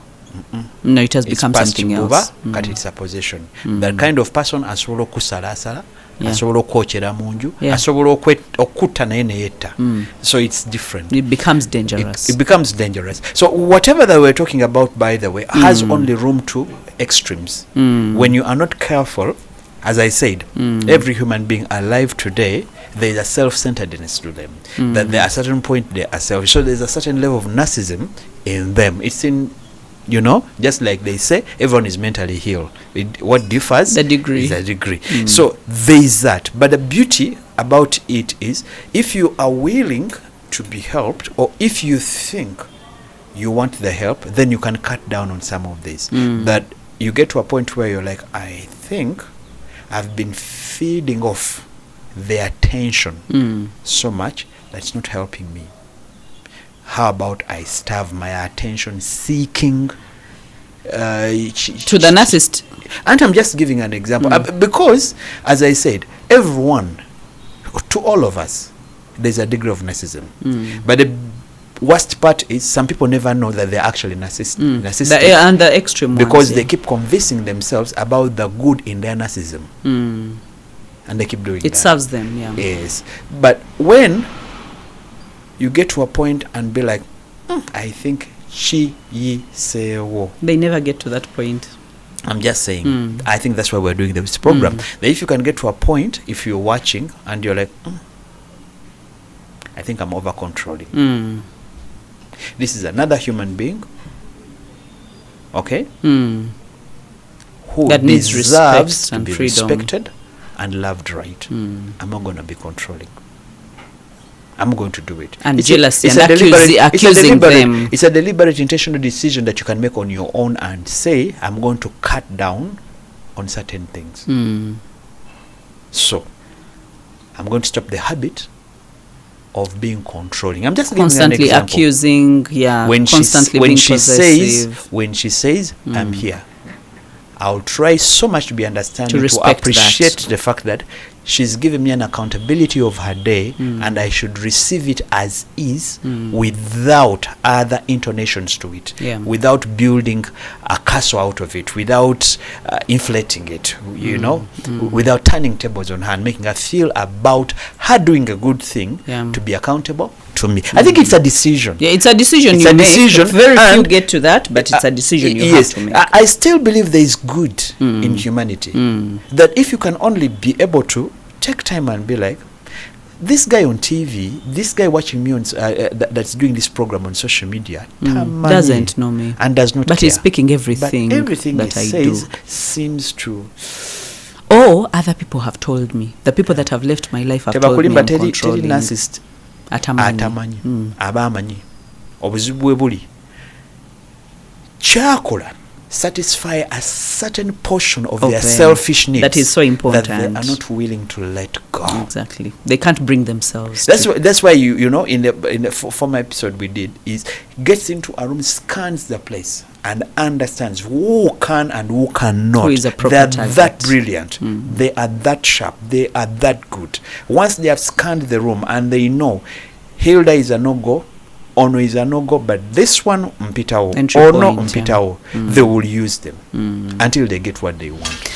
No, it has become something else. But it's a possession. That kind of person asobola okusalasala, asobola okwokera munju, asobola okutta naye neyetta. So it's different. It becomes dangerous. It becomes dangerous. So whatever that we're talking about, by the way, has only room to extremes. When you are not careful, as I said, every human being alive today, there is a self-centeredness to them. That there are certain point they are selfish. So there's a certain level of narcissism in them. It's in, just like they say, everyone is mentally healed. What differs? The degree. Is a degree. So there is that. But the beauty about it is, if you are willing to be helped, or if you think you want the help, then you can cut down on some of this. That you get to a point where you're like, I think I've been feeding off their attention so much that it's not helping me. How about I starve my attention seeking to the narcissist? And I'm just giving an example. Because, as I said, everyone, to all of us, there's a degree of narcissism. But the worst part is some people never know that they're actually narcissistic. And the extreme because ones, they keep convincing themselves about the good in their narcissism. And they keep doing it. It serves them, Yes. But when you get to a point and be like, I think chi yi se wo. They never get to that point. I'm just saying, I think that's why we're doing this program. That if you can get to a point, if you're watching and you're like, I think I'm over controlling. This is another human being, okay, who that needs deserves to and be freedom. respected and loved right. I'm not going to be controlling. I'm going to do it. And jealousy and accusing them. It's a deliberate, intentional decision that you can make on your own and say, I'm going to cut down on certain things. So, I'm going to stop the habit of being controlling. I'm just giving constantly an example. accusing, constantly being possessive. When she says, I'm here, I'll try so much to be understanding, to appreciate the fact that she's giving me an accountability of her day, and I should receive it as is, without other intonations to it, without building a castle out of it, without inflating it, you know, without turning tables on her and making her feel about her doing a good thing to be accountable to me. I think it's a decision. Yeah, it's a decision you make. Very few get to that, but it's a decision you have to make. I still believe there is good in humanity. That if you can only be able to take time and be like, this guy on TV, this guy watching me on that's doing this program on social media, doesn't know me and does not but care. He's speaking everything that he says seems true. Or other people have told me. The people that have left my life have told me I'm controlling. Narcissist atamanyi abamanyi obuzibu bwe buli kyakola satisfy a certain portion of their selfish needs that is so important that they are not willing to let go. Exactly, they can't bring themselves. That's why you know in the former episode we did is gets into a room, scans the place and understands who can and who cannot. Who is a proper They are target. that brilliant. They are that sharp. They are that good. Once they have scanned the room and they know Hilda is a no-go, Ono is a no-go, but this one mpitawo, Ono mpitawo, they will use them until they get what they want.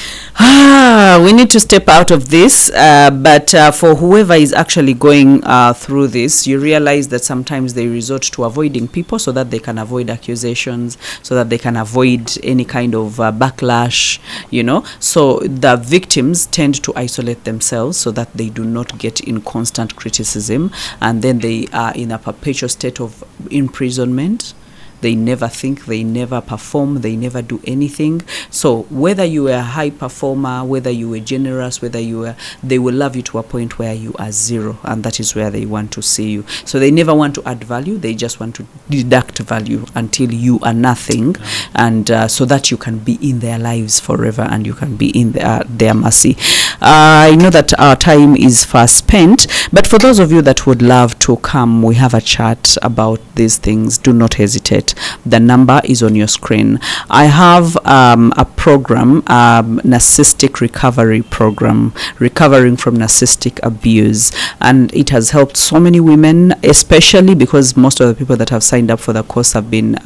We need to step out of this, but for whoever is actually going through this, you realize that sometimes they resort to avoiding people so that they can avoid accusations, so that they can avoid any kind of backlash, you know. So the victims tend to isolate themselves so that they do not get in constant criticism, and then they are in a perpetual state of imprisonment. They never think, they never perform, they never do anything. So whether you were a high performer, whether you were generous, they will love you to a point where you are zero, and that is where they want to see you. So they never want to add value, they just want to deduct value until you are nothing, and so that you can be in their lives forever and you can be in their mercy. I know that our time is fast spent, but for those of you that would love to come, we have a chat about these things. Do not hesitate. The number is on your screen. I have a program, narcissistic recovery program, recovering from narcissistic abuse, and it has helped so many women, especially because most of the people that have signed up for the course have been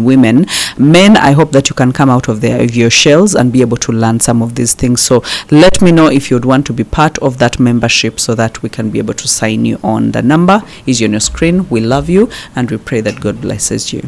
women. Men, I hope that you can come out of your shells and be able to learn some of these things. So let me know if you'd want to be part of that membership so that we can be able to sign you on. The number is on your screen. We love you and we pray that God blesses you.